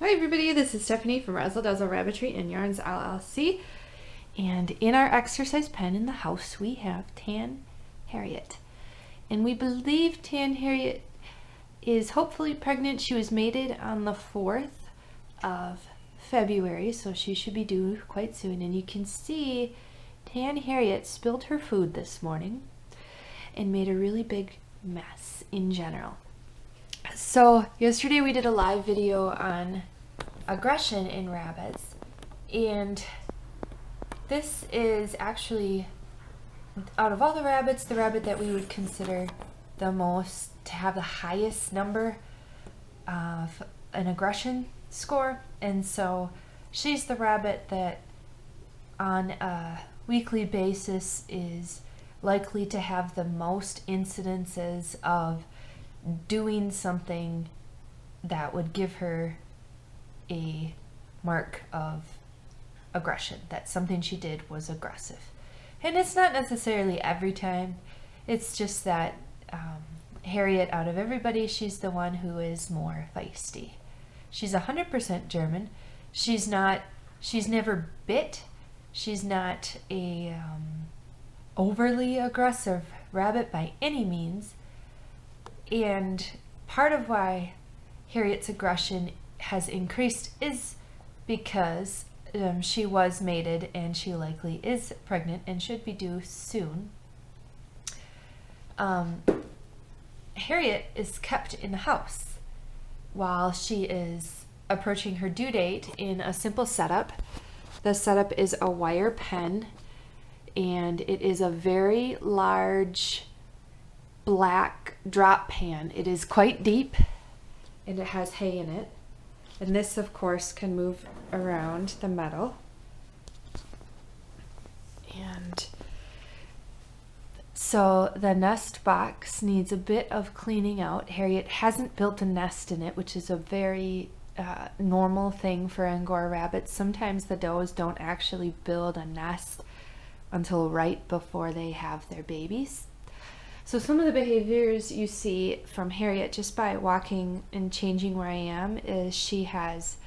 Hi everybody, this is Stephanie from Razzle, Dazzle, Rabbitry and Yarns LLC. And in our exercise pen in the house we have Tan Harriet. And we believe Tan Harriet is hopefully pregnant. She was mated on the 4th of February, so she should be due quite soon. And you can see Tan Harriet spilled her food this morning and made a really big mess in general. So yesterday we did a live video on aggression in rabbits, and this is actually, out of all the rabbits, the rabbit that we would consider the most, to have the highest number of an aggression score. And so she's the rabbit that on a weekly basis is likely to have the most incidences of doing something that would give her a mark of aggression, that something she did was aggressive. And it's not necessarily every time, it's just that Harriet, out of everybody, she's the one who is more feisty. She's 100% German. She's never bit. She's not a overly aggressive rabbit by any means. And part of why Harriet's aggression has increased is because she was mated and she likely is pregnant and should be due soon. Harriet is kept in the house while she is approaching her due date in a simple setup. The setup is a wire pen, and it is a very large black drop pan. It is quite deep and it has hay in it, and this of course can move around the metal. And so the nest box needs a bit of cleaning out. Harriet hasn't built a nest in it, which is a very normal thing for Angora rabbits. Sometimes the does don't actually build a nest until right before they have their babies. So some of the behaviors you see from Harriet just by walking and changing where I am is she has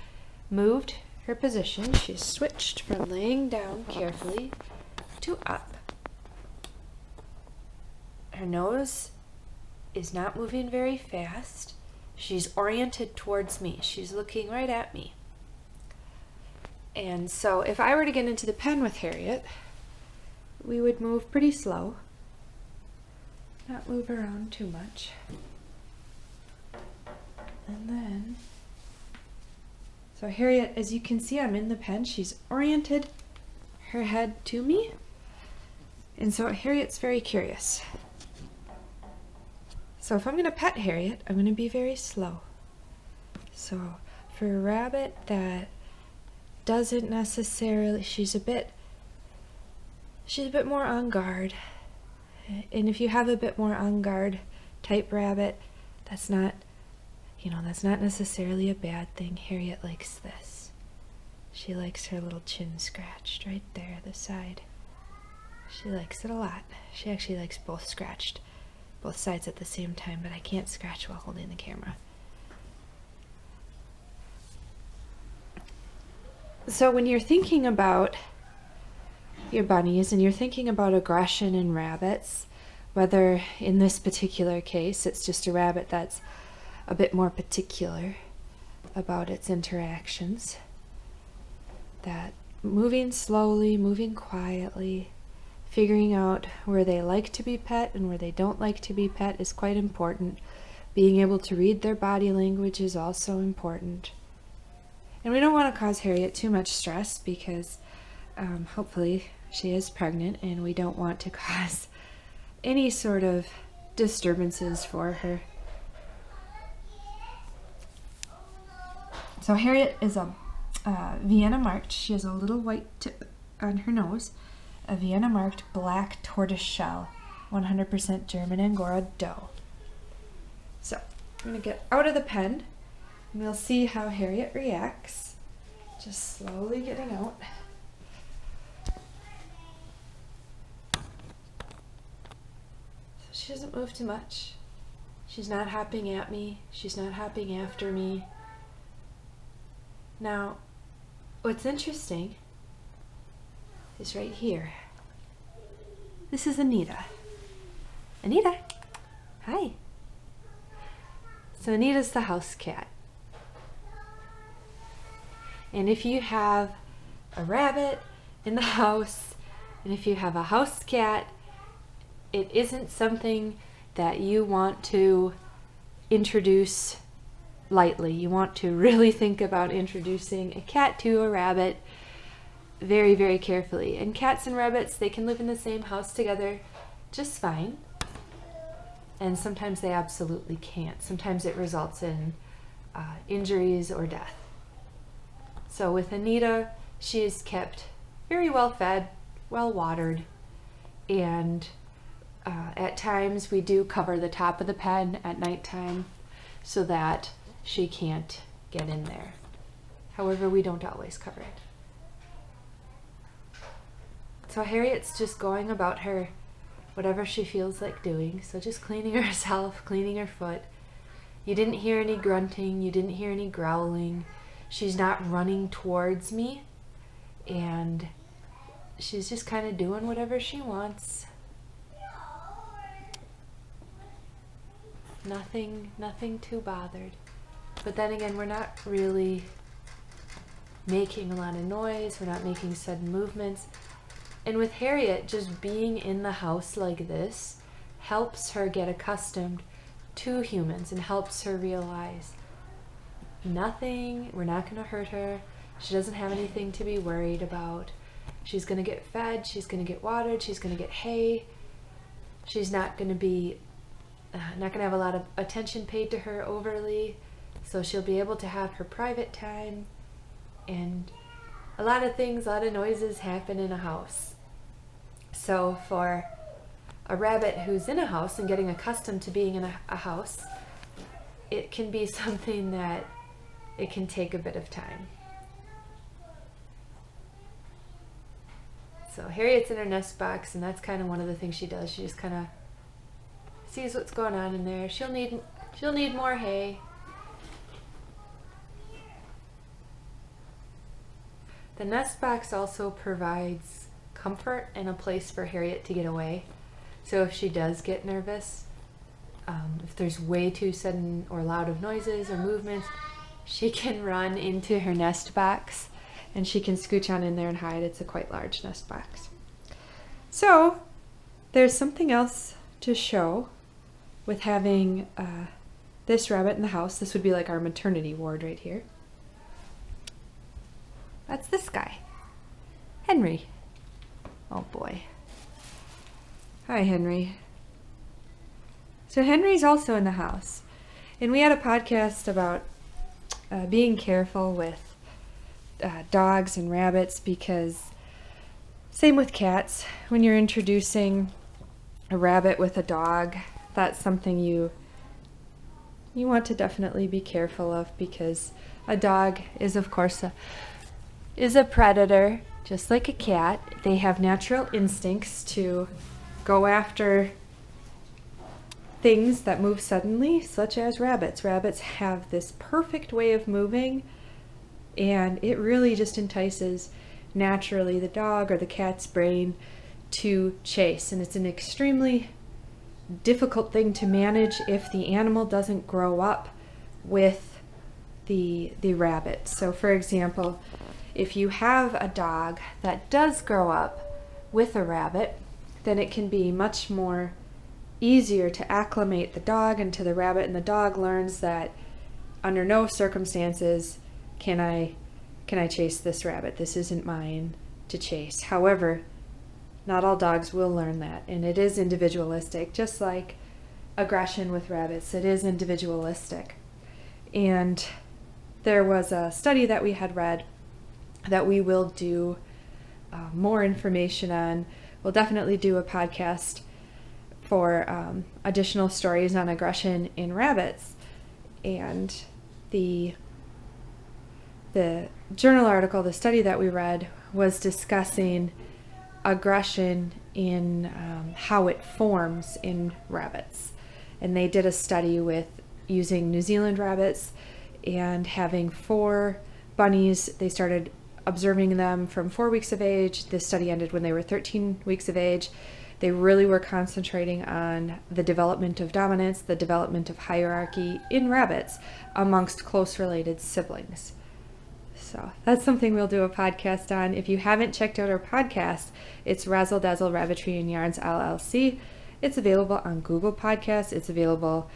moved her position. She's switched from laying down carefully to up. Her nose is not moving very fast. She's oriented towards me. She's looking right at me. And so if I were to get into the pen with Harriet, we would move pretty slow. Not move around too much. And then, so Harriet, as you can see, I'm in the pen. She's oriented her head to me. And so Harriet's very curious. So if I'm going to pet Harriet, I'm going to be very slow. So for a rabbit that doesn't necessarily, she's a bit more on guard. And if you have a bit more on guard type rabbit, that's not necessarily a bad thing. Harriet likes this. She likes her little chin scratched right there, the side. She likes it a lot. She actually likes both scratched, both sides at the same time, but I can't scratch while holding the camera. So when you're thinking about your bunnies and you're thinking about aggression in rabbits, whether in this particular case it's just a rabbit that's a bit more particular about its interactions, that moving slowly, moving quietly, figuring out where they like to be pet and where they don't like to be pet is quite important. Being able to read their body language is also important. And we don't want to cause Harriet too much stress because hopefully she is pregnant and we don't want to cause any sort of disturbances for her. So Harriet is a Vienna marked. She has a little white tip on her nose, a Vienna marked black tortoise shell, 100% German Angora doe. So I'm going to get out of the pen and we'll see how Harriet reacts. Just slowly getting out. She doesn't move too much. She's not hopping at me. She's not hopping after me. Now, what's interesting is right here. This is Anita. Anita, hi. So Anita's the house cat. And if you have a rabbit in the house, and if you have a house cat, it isn't something that you want to introduce lightly. You want to really think about introducing a cat to a rabbit very, very carefully. And cats and rabbits, they can live in the same house together just fine. And sometimes they absolutely can't. Sometimes it results in injuries or death. So with Anita, she is kept very well fed, well watered, and at times we do cover the top of the pen at nighttime so that she can't get in there. However, we don't always cover it. So Harriet's just going about her whatever she feels like doing. So just cleaning herself, cleaning her foot. You didn't hear any grunting, you didn't hear any growling. She's not running towards me, and she's just kind of doing whatever she wants. Nothing too bothered. But then again, we're not really making a lot of noise, we're not making sudden movements. And with Harriet, just being in the house like this helps her get accustomed to humans and helps her realize we're not going to hurt her. She doesn't have anything to be worried about. She's going to get fed, she's going to get watered, she's going to get hay. She's not going to be, not going to have a lot of attention paid to her overly. So she'll be able to have her private time, and a lot of things, a lot of noises happen in a house. So for a rabbit who's in a house and getting accustomed to being in a house, it can be something that it can take a bit of time. So Harriet's in her nest box, and that's kind of one of the things she does. She just kind of sees what's going on in there. She'll need more hay. The nest box also provides comfort and a place for Harriet to get away. So if she does get nervous, if there's way too sudden or loud of noises or movements, she can run into her nest box and she can scooch on in there and hide. It's a quite large nest box. So there's something else to show with having this rabbit in the house. This would be like our maternity ward right here. That's this guy, Henry. Oh boy. Hi, Henry. So Henry's also in the house. And we had a podcast about being careful with dogs and rabbits, because same with cats. When you're introducing a rabbit with a dog, that's something you want to definitely be careful of, because a dog is, of course, is a predator, just like a cat. They have natural instincts to go after things that move suddenly, such as rabbits. Rabbits have this perfect way of moving, and it really just entices naturally the dog or the cat's brain to chase. And it's an extremely difficult thing to manage if the animal doesn't grow up with the rabbit. So for example, if you have a dog that does grow up with a rabbit, then it can be much more easier to acclimate the dog into the rabbit, and the dog learns that under no circumstances can I chase this rabbit. This isn't mine to chase. However, not all dogs will learn that, and it is individualistic, just like aggression with rabbits. It is individualistic. And there was a study that we had read that we will do more information on. We'll definitely do a podcast for additional stories on aggression in rabbits. And the journal article, the study that we read, was discussing aggression in how it forms in rabbits. And they did a study with using New Zealand rabbits and having 4 bunnies, they started observing them from 4 weeks of age. This study ended when they were 13 weeks of age. They really were concentrating on the development of dominance, the development of hierarchy in rabbits amongst close related siblings. So that's something we'll do a podcast on. If you haven't checked out our podcast, it's Razzle, Dazzle, Rabbitry and Yarns LLC. It's available on Google Podcasts. It's available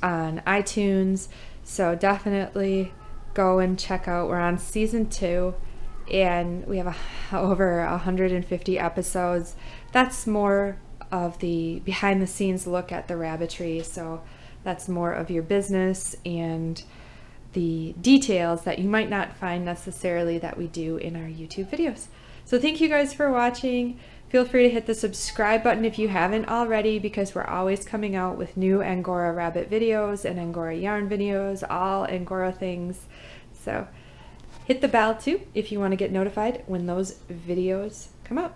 on iTunes. So definitely go and check out. We're on season 2. And we have over 150 episodes. That's more of the behind the scenes look at the rabbitry. So that's more of your business and the details that you might not find necessarily that we do in our YouTube videos. So thank you guys for watching. Feel free to hit the subscribe button if you haven't already, because we're always coming out with new Angora rabbit videos and Angora yarn videos, all Angora things. So hit the bell too if you want to get notified when those videos come up.